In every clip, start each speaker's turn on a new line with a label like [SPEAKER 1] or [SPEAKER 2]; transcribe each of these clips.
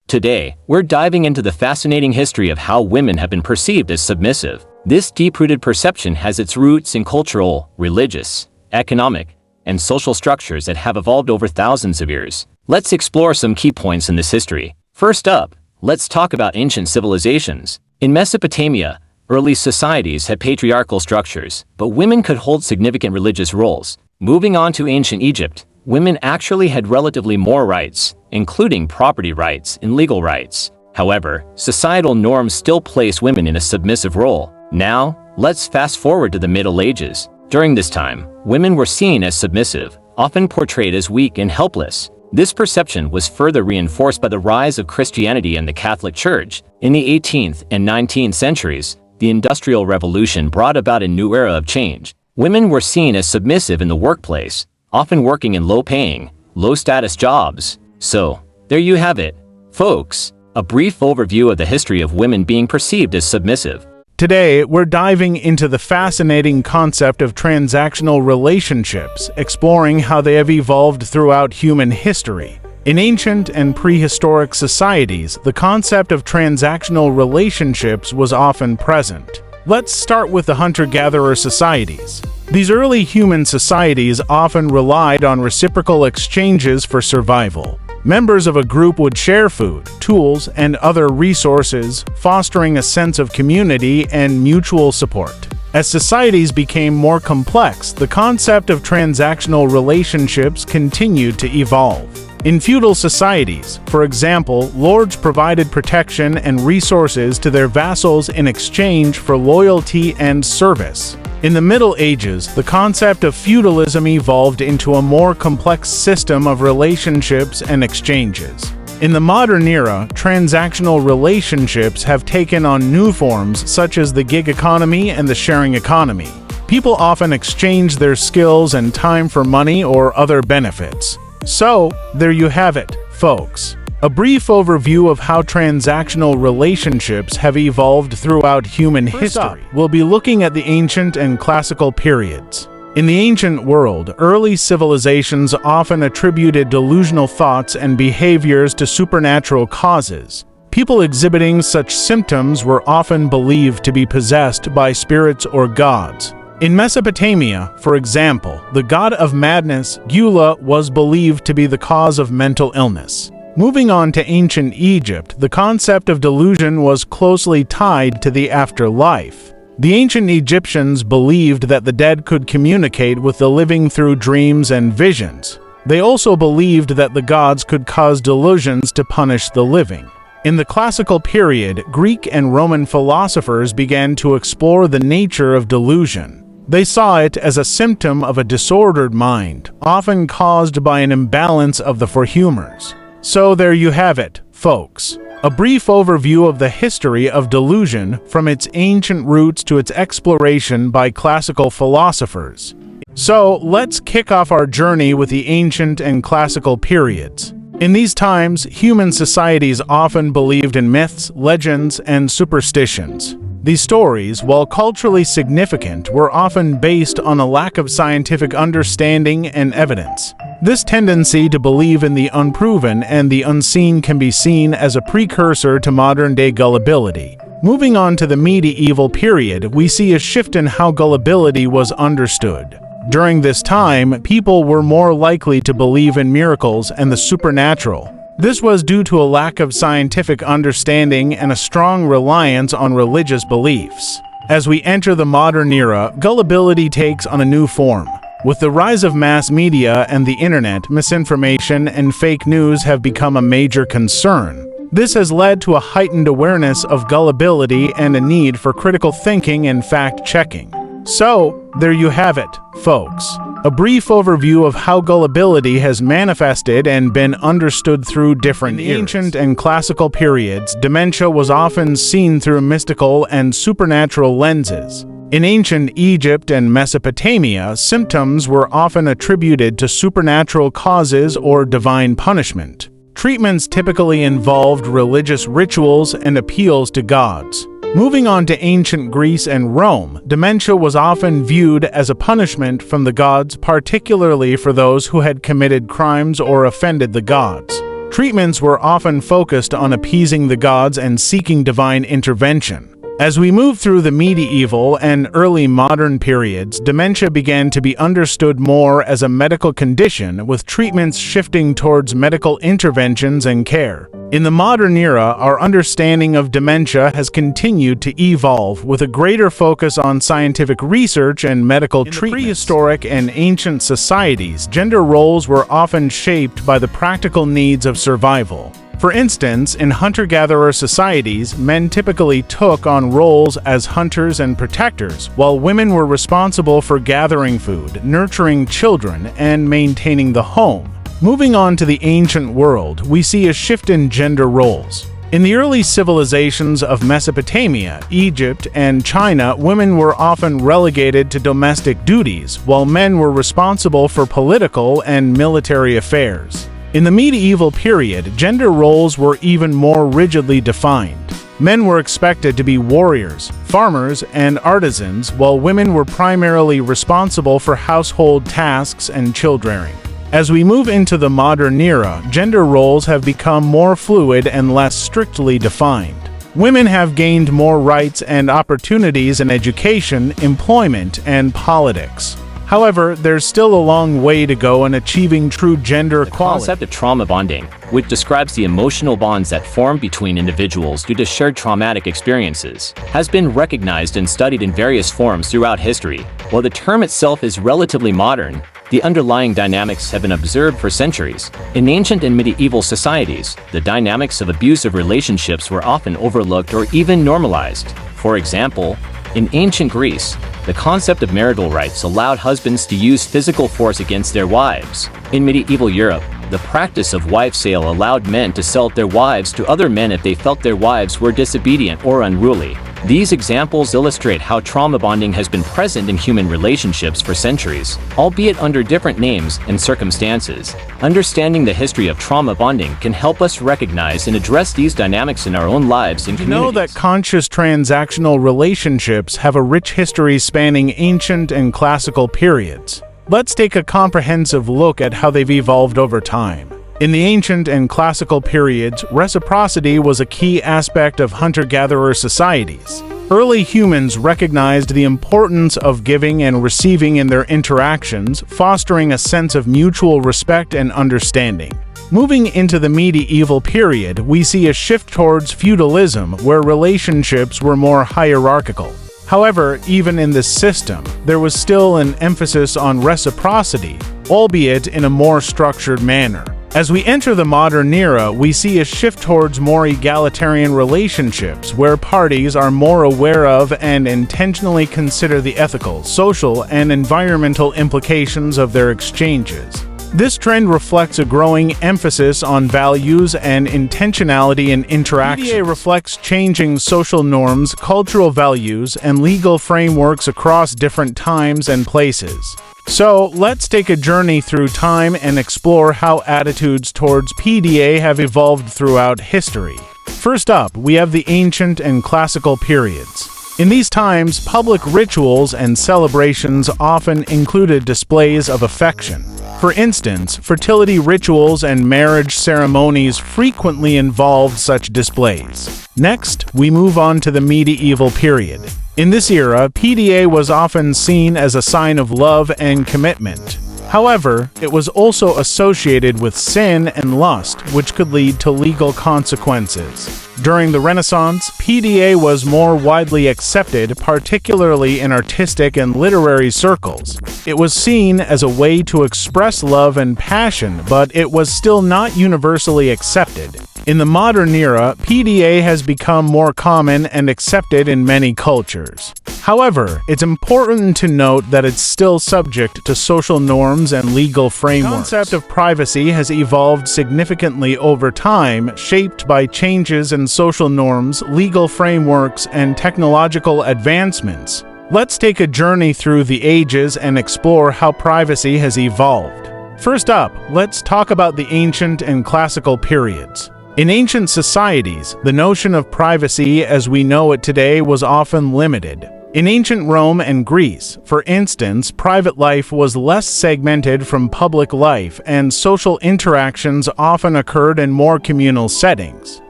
[SPEAKER 1] Today, we're diving into the fascinating history of how women have been perceived as submissive. This deep-rooted perception has its roots in cultural, religious, economic, and social structures that have evolved over thousands of years. Let's explore some key points in this history. First up, let's talk about ancient civilizations. In Mesopotamia, early societies had patriarchal structures, but women could hold significant religious roles. Moving on to ancient Egypt, women actually had relatively more rights, including property rights and legal rights. However, societal norms still place women in a submissive role. Now, let's fast forward to the Middle Ages. During this time, women were seen as submissive, often portrayed as weak and helpless. This perception was further reinforced by the rise of Christianity and the Catholic Church. In the 18th and 19th centuries, the Industrial Revolution brought about a new era of change. Women were seen as submissive in the workplace, often working in low-paying, low-status jobs. So, there you have it, folks, a brief overview of the history of women being perceived as submissive.
[SPEAKER 2] Today, we're diving into the fascinating concept of transactional relationships, exploring how they have evolved throughout human history. In ancient and prehistoric societies, the concept of transactional relationships was often present. Let's start with the hunter-gatherer societies. These early human societies often relied on reciprocal exchanges for survival. Members of a group would share food, tools, and other resources, fostering a sense of community and mutual support. As societies became more complex, the concept of transactional relationships continued to evolve. In feudal societies, for example, lords provided protection and resources to their vassals in exchange for loyalty and service. In the Middle Ages, the concept of feudalism evolved into a more complex system of relationships and exchanges. In the modern era, transactional relationships have taken on new forms such as the gig economy and the sharing economy. People often exchange their skills and time for money or other benefits. So, there you have it, folks. A brief overview of how transactional relationships have evolved throughout human history. We'll be looking at the ancient and classical periods. In the ancient world, early civilizations often attributed delusional thoughts and behaviors to supernatural causes. People exhibiting such symptoms were often believed to be possessed by spirits or gods. In Mesopotamia, for example, the god of madness, Gula, was believed to be the cause of mental illness. Moving on to ancient Egypt, the concept of delusion was closely tied to the afterlife. The ancient Egyptians believed that the dead could communicate with the living through dreams and visions. They also believed that the gods could cause delusions to punish the living. In the classical period, Greek and Roman philosophers began to explore the nature of delusion. They saw it as a symptom of a disordered mind, often caused by an imbalance of the four humors. So there you have it, folks. A brief overview of the history of delusion from its ancient roots to its exploration by classical philosophers. So let's kick off our journey with the ancient and classical periods. In these times, human societies often believed in myths, legends, and superstitions. These stories, while culturally significant, were often based on a lack of scientific understanding and evidence. This tendency to believe in the unproven and the unseen can be seen as a precursor to modern-day gullibility. Moving on to the medieval period, we see a shift in how gullibility was understood. During this time, people were more likely to believe in miracles and the supernatural. This was due to a lack of scientific understanding and a strong reliance on religious beliefs. As we enter the modern era, gullibility takes on a new form. With the rise of mass media and the internet, misinformation and fake news have become a major concern. This has led to a heightened awareness of gullibility and a need for critical thinking and fact-checking. So, there you have it, folks. A brief overview of how gullibility has manifested and been understood through different eras. In ancient and classical periods, dementia was often seen through mystical and supernatural lenses. In ancient Egypt and Mesopotamia, symptoms were often attributed to supernatural causes or divine punishment. Treatments typically involved religious rituals and appeals to gods. Moving on to ancient Greece and Rome, dementia was often viewed as a punishment from the gods, particularly for those who had committed crimes or offended the gods. Treatments were often focused on appeasing the gods and seeking divine intervention. As we move through the medieval and early modern periods, dementia began to be understood more as a medical condition, with treatments shifting towards medical interventions and care. In the modern era, our understanding of dementia has continued to evolve, with a greater focus on scientific research and medical treatment. In prehistoric and ancient societies, gender roles were often shaped by the practical needs of survival. For instance, in hunter-gatherer societies, men typically took on roles as hunters and protectors, while women were responsible for gathering food, nurturing children, and maintaining the home. Moving on to the ancient world, we see a shift in gender roles. In the early civilizations of Mesopotamia, Egypt, and China, women were often relegated to domestic duties, while men were responsible for political and military affairs. In the medieval period, gender roles were even more rigidly defined. Men were expected to be warriors, farmers, and artisans, while women were primarily responsible for household tasks and child-rearing. As we move into the modern era, gender roles have become more fluid and less strictly defined. Women have gained more rights and opportunities in education, employment, and politics. However, there's still a long way to go in achieving true gender equality.
[SPEAKER 1] The concept of trauma bonding, which describes the emotional bonds that form between individuals due to shared traumatic experiences, has been recognized and studied in various forms throughout history. While the term itself is relatively modern, the underlying dynamics have been observed for centuries. In ancient and medieval societies, the dynamics of abusive relationships were often overlooked or even normalized. For example, in ancient Greece, the concept of marital rights allowed husbands to use physical force against their wives. In medieval Europe, the practice of wife sale allowed men to sell their wives to other men if they felt their wives were disobedient or unruly. These examples illustrate how trauma bonding has been present in human relationships for centuries, albeit under different names and circumstances. Understanding the history of trauma bonding can help us recognize and address these dynamics in our own lives and communities.
[SPEAKER 2] You know that conscious transactional relationships have a rich history spanning ancient and classical periods. Let's take a comprehensive look at how they've evolved over time. In the ancient and classical periods, reciprocity was a key aspect of hunter-gatherer societies. Early humans recognized the importance of giving and receiving in their interactions, fostering a sense of mutual respect and understanding. Moving into the medieval period, we see a shift towards feudalism, where relationships were more hierarchical. However, even in this system, there was still an emphasis on reciprocity, albeit in a more structured manner. As we enter the modern era, we see a shift towards more egalitarian relationships, where parties are more aware of and intentionally consider the ethical, social, and environmental implications of their exchanges. This trend reflects a growing emphasis on values and intentionality in interaction. PDA reflects changing social norms, cultural values, and legal frameworks across different times and places. So, let's take a journey through time and explore how attitudes towards PDA have evolved throughout history. First up, we have the ancient and classical periods. In these times, public rituals and celebrations often included displays of affection. For instance, fertility rituals and marriage ceremonies frequently involved such displays. Next, we move on to the medieval period. In this era, PDA was often seen as a sign of love and commitment. However, it was also associated with sin and lust, which could lead to legal consequences. During the Renaissance, PDA was more widely accepted, particularly in artistic and literary circles. It was seen as a way to express love and passion, but it was still not universally accepted. In the modern era, PDA has become more common and accepted in many cultures. However, it's important to note that it's still subject to social norms and legal frameworks. The concept of privacy has evolved significantly over time, shaped by changes in social norms, legal frameworks, and technological advancements. Let's take a journey through the ages and explore how privacy has evolved. First up, let's talk about the ancient and classical periods. In ancient societies, the notion of privacy as we know it today was often limited. In ancient Rome and Greece, for instance, private life was less segmented from public life and social interactions often occurred in more communal settings.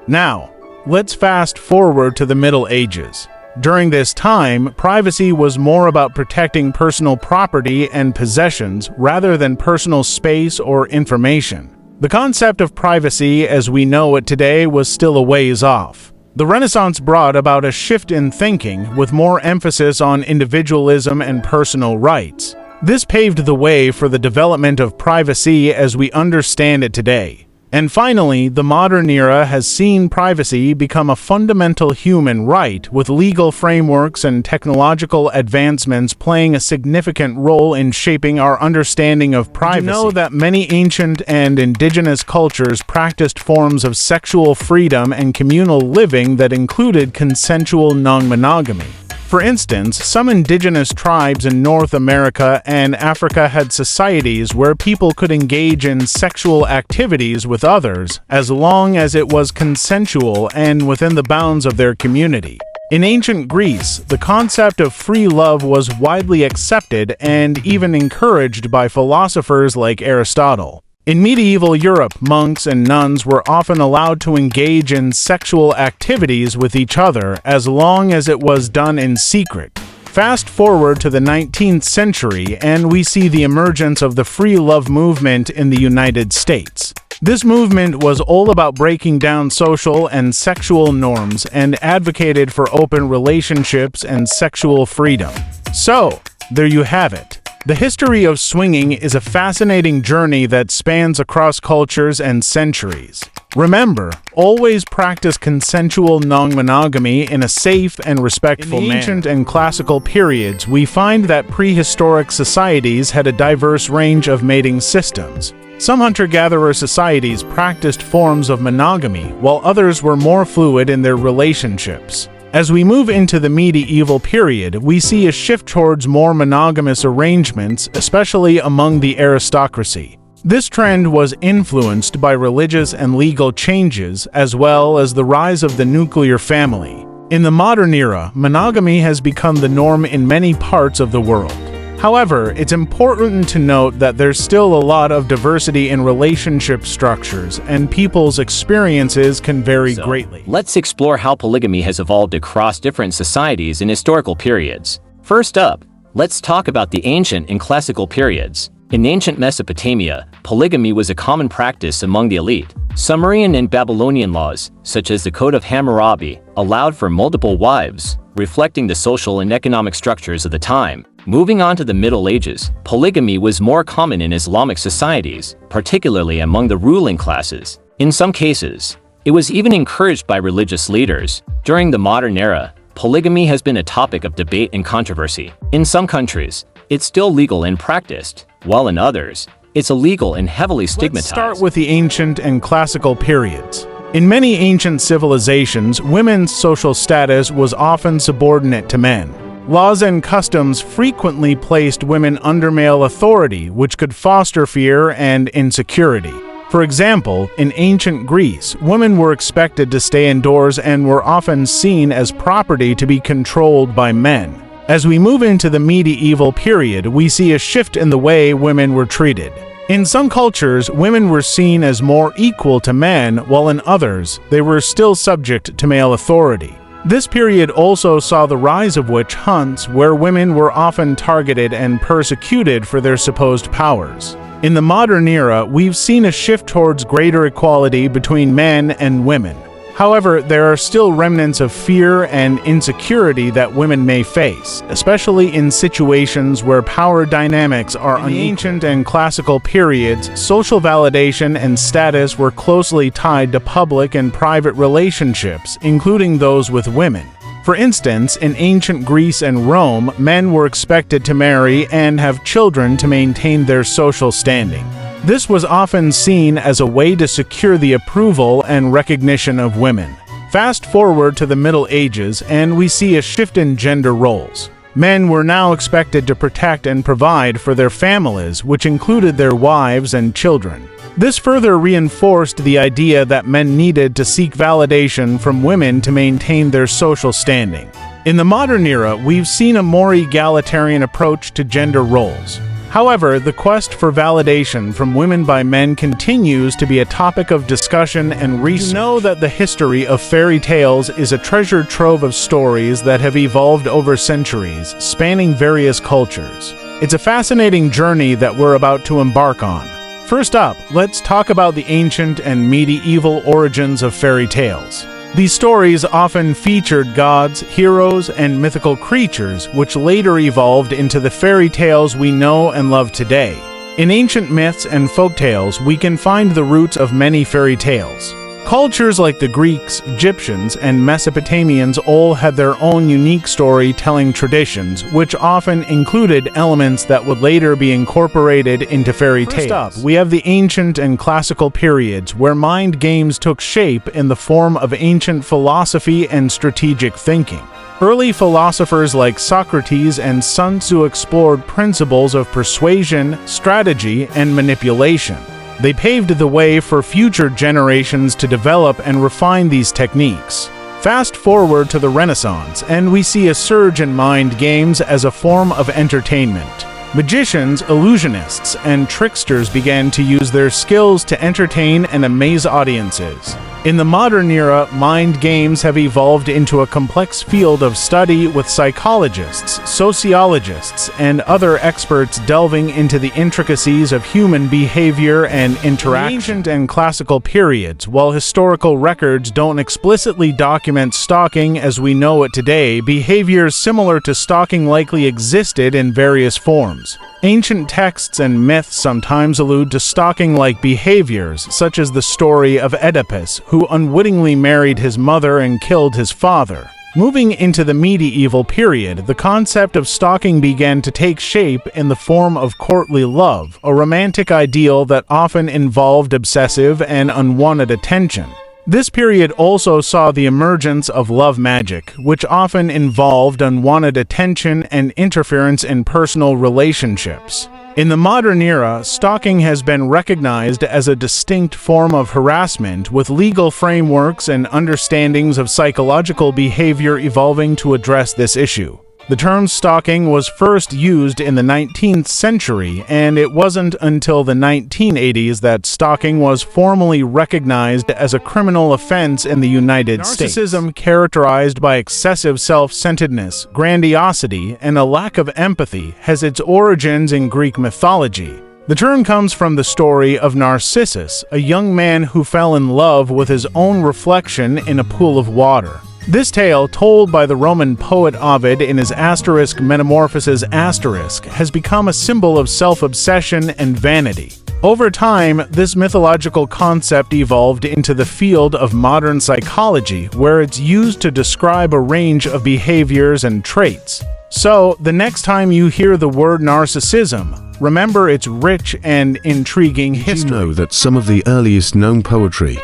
[SPEAKER 2] Now, let's fast forward to the Middle Ages. During this time, privacy was more about protecting personal property and possessions rather than personal space or information. The concept of privacy as we know it today was still a ways off. The Renaissance brought about a shift in thinking with more emphasis on individualism and personal rights. This paved the way for the development of privacy as we understand it today. And finally, the modern era has seen privacy become a fundamental human right, with legal frameworks and technological advancements playing a significant role in shaping our understanding of privacy. Did you know that many ancient and indigenous cultures practiced forms of sexual freedom and communal living that included consensual non-monogamy? For instance, some indigenous tribes in North America and Africa had societies where people could engage in sexual activities with others as long as it was consensual and within the bounds of their community. In ancient Greece, the concept of free love was widely accepted and even encouraged by philosophers like Aristotle. In medieval Europe, monks and nuns were often allowed to engage in sexual activities with each other as long as it was done in secret. Fast forward to the 19th century and we see the emergence of the free love movement in the United States. This movement was all about breaking down social and sexual norms and advocated for open relationships and sexual freedom. So, there you have it. The history of swinging is a fascinating journey that spans across cultures and centuries. Remember, always practice consensual non-monogamy in a safe and respectful manner. In the ancient and classical periods, we find that prehistoric societies had a diverse range of mating systems. Some hunter-gatherer societies practiced forms of monogamy, while others were more fluid in their relationships. As we move into the medieval period, we see a shift towards more monogamous arrangements, especially among the aristocracy. This trend was influenced by religious and legal changes, as well as the rise of the nuclear family. In the modern era, monogamy has become the norm in many parts of the world. However, it's important to note that there's still a lot of diversity in relationship structures, and people's experiences can vary greatly.
[SPEAKER 1] Let's explore how polygamy has evolved across different societies in historical periods. First up, let's talk about the ancient and classical periods. In ancient Mesopotamia, polygamy was a common practice among the elite. Sumerian and Babylonian laws, such as the Code of Hammurabi, allowed for multiple wives, reflecting the social and economic structures of the time. Moving on to the Middle Ages, polygamy was more common in Islamic societies, particularly among the ruling classes. In some cases, it was even encouraged by religious leaders. During the modern era, polygamy has been a topic of debate and controversy. In some countries, it's still legal and practiced, while in others, it's illegal and heavily stigmatized.
[SPEAKER 2] Let's start with the ancient and classical periods. In many ancient civilizations, women's social status was often subordinate to men. Laws and customs frequently placed women under male authority, which could foster fear and insecurity. For example, in ancient Greece, women were expected to stay indoors and were often seen as property to be controlled by men. As we move into the medieval period, we see a shift in the way women were treated. In some cultures, women were seen as more equal to men, while in others, they were still subject to male authority. This period also saw the rise of witch hunts, where women were often targeted and persecuted for their supposed powers. In the modern era, we've seen a shift towards greater equality between men and women. However, there are still remnants of fear and insecurity that women may face, especially in situations where power dynamics are unequal. In the ancient and classical periods, social validation and status were closely tied to public and private relationships, including those with women. For instance, in ancient Greece and Rome, men were expected to marry and have children to maintain their social standing. This was often seen as a way to secure the approval and recognition of women. Fast forward to the Middle Ages, and we see a shift in gender roles. Men were now expected to protect and provide for their families, which included their wives and children. This further reinforced the idea that men needed to seek validation from women to maintain their social standing. In the modern era, we've seen a more egalitarian approach to gender roles. However, the quest for validation from women by men continues to be a topic of discussion and research. You know that the history of fairy tales is a treasure trove of stories that have evolved over centuries, spanning various cultures. It's a fascinating journey that we're about to embark on. First up, let's talk about the ancient and medieval origins of fairy tales. These stories often featured gods, heroes, and mythical creatures, which later evolved into the fairy tales we know and love today. In ancient myths and folktales, we can find the roots of many fairy tales. Cultures like the Greeks, Egyptians, and Mesopotamians all had their own unique storytelling traditions, which often included elements that would later be incorporated into fairy tales. First up, we have the ancient and classical periods, where mind games took shape in the form of ancient philosophy and strategic thinking. Early philosophers like Socrates and Sun Tzu explored principles of persuasion, strategy, and manipulation. They paved the way for future generations to develop and refine these techniques. Fast forward to the Renaissance, and we see a surge in mind games as a form of entertainment. Magicians, illusionists, and tricksters began to use their skills to entertain and amaze audiences. In the modern era, mind games have evolved into a complex field of study with psychologists, sociologists, and other experts delving into the intricacies of human behavior and interaction. In ancient and classical periods, while historical records don't explicitly document stalking as we know it today, behaviors similar to stalking likely existed in various forms. Ancient texts and myths sometimes allude to stalking-like behaviors, such as the story of Oedipus, who unwittingly married his mother and killed his father. Moving into the medieval period, the concept of stalking began to take shape in the form of courtly love, a romantic ideal that often involved obsessive and unwanted attention. This period also saw the emergence of love magic, which often involved unwanted attention and interference in personal relationships. In the modern era, stalking has been recognized as a distinct form of harassment, with legal frameworks and understandings of psychological behavior evolving to address this issue. The term stalking was first used in the 19th century, and it wasn't until the 1980s that stalking was formally recognized as a criminal offense in the United States. Narcissism, characterized by excessive self-centeredness, grandiosity, and a lack of empathy, has its origins in Greek mythology. The term comes from the story of Narcissus, a young man who fell in love with his own reflection in a pool of water. This tale, told by the Roman poet Ovid in his Metamorphoses has become a symbol of self-obsession and vanity. Over time, this mythological concept evolved into the field of modern psychology, where it's used to describe a range of behaviors and traits. So, the next time you hear the word narcissism, remember its rich and intriguing history.
[SPEAKER 3] Did you know that some of the earliest known poetry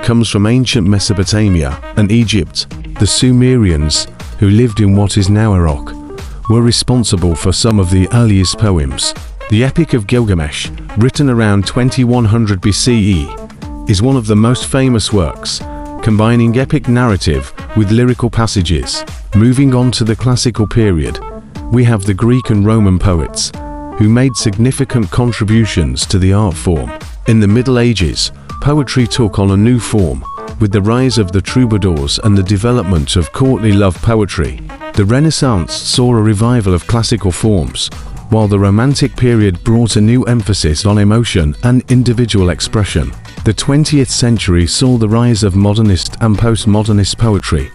[SPEAKER 3] comes from ancient Mesopotamia and Egypt? The Sumerians, who lived in what is now Iraq, were responsible for some of the earliest poems. The Epic of Gilgamesh, written around 2100 BCE, is one of the most famous works, combining epic narrative with lyrical passages. Moving on to the classical period, we have the Greek and Roman poets, who made significant contributions to the art form. In the Middle Ages, poetry took on a new form, with the rise of the troubadours and the development of courtly love poetry. The Renaissance saw a revival of classical forms, while the Romantic period brought a new emphasis on emotion and individual expression. The 20th century saw the rise of modernist and postmodernist poetry,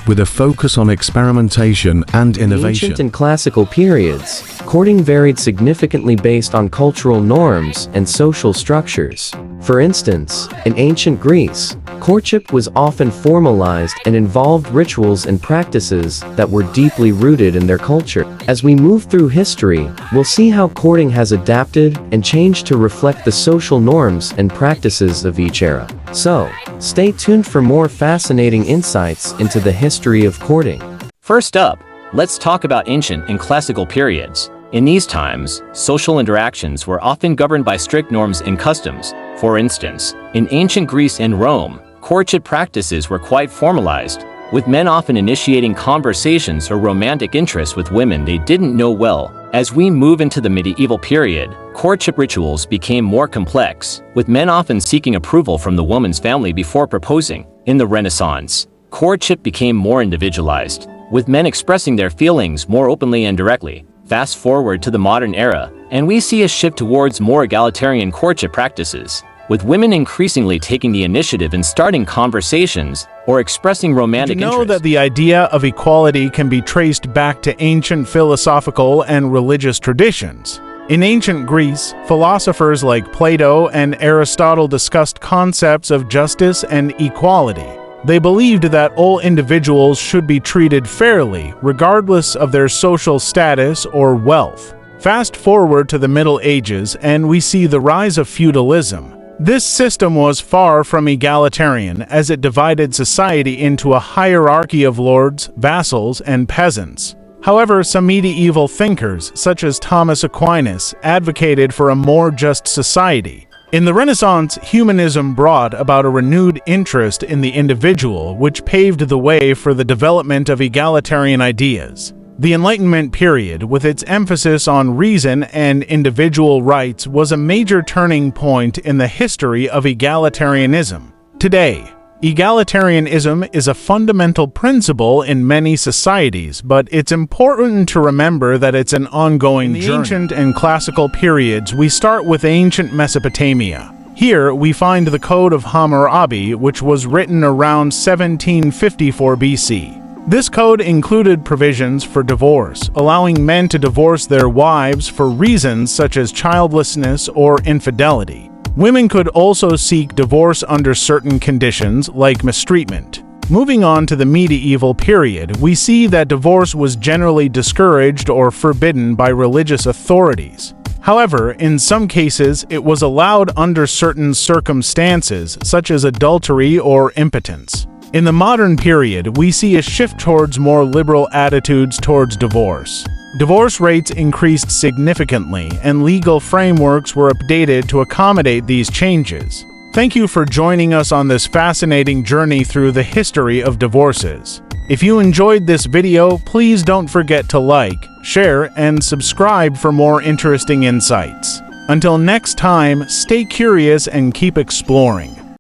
[SPEAKER 3] with a focus on experimentation and innovation.
[SPEAKER 4] In ancient and classical periods, courting varied significantly based on cultural norms and social structures. For instance, in ancient Greece, courtship was often formalized and involved rituals and practices that were deeply rooted in their culture. As we move through history, we'll see how courting has adapted and changed to reflect the social norms and practices of each era. So, stay tuned for more fascinating insights into the history of courting.
[SPEAKER 1] First up, let's talk about ancient and classical periods. In these times, social interactions were often governed by strict norms and customs. For instance, in ancient Greece and Rome, courtship practices were quite formalized, with men often initiating conversations or romantic interests with women they didn't know well. As we move into the medieval period, courtship rituals became more complex, with men often seeking approval from the woman's family before proposing. In the Renaissance, courtship became more individualized, with men expressing their feelings more openly and directly. Fast forward to the modern era, and we see a shift towards more egalitarian courtship practices, with women increasingly taking the initiative in starting conversations or expressing romantic interest.
[SPEAKER 2] Did you know that the idea of equality can be traced back to ancient philosophical and religious traditions? In ancient Greece, philosophers like Plato and Aristotle discussed concepts of justice and equality. They believed that all individuals should be treated fairly, regardless of their social status or wealth. Fast forward to the Middle Ages, and we see the rise of feudalism. This system was far from egalitarian, as it divided society into a hierarchy of lords, vassals, and peasants. However, some medieval thinkers, such as Thomas Aquinas, advocated for a more just society. In the Renaissance, humanism brought about a renewed interest in the individual, which paved the way for the development of egalitarian ideas. The Enlightenment period, with its emphasis on reason and individual rights, was a major turning point in the history of egalitarianism. Today, egalitarianism is a fundamental principle in many societies, but it's important to remember that it's an ongoing journey. In the ancient and classical periods, we start with ancient Mesopotamia. Here, we find the Code of Hammurabi, which was written around 1754 BC. This code included provisions for divorce, allowing men to divorce their wives for reasons such as childlessness or infidelity. Women could also seek divorce under certain conditions, like mistreatment. Moving on to the medieval period, we see that divorce was generally discouraged or forbidden by religious authorities. However, in some cases, it was allowed under certain circumstances, such as adultery or impotence. In the modern period, we see a shift towards more liberal attitudes towards divorce. Divorce rates increased significantly, and legal frameworks were updated to accommodate these changes. Thank you for joining us on this fascinating journey through the history of divorces. If you enjoyed this video, please don't forget to like, share, and subscribe for more interesting insights. Until next time, stay curious and keep exploring.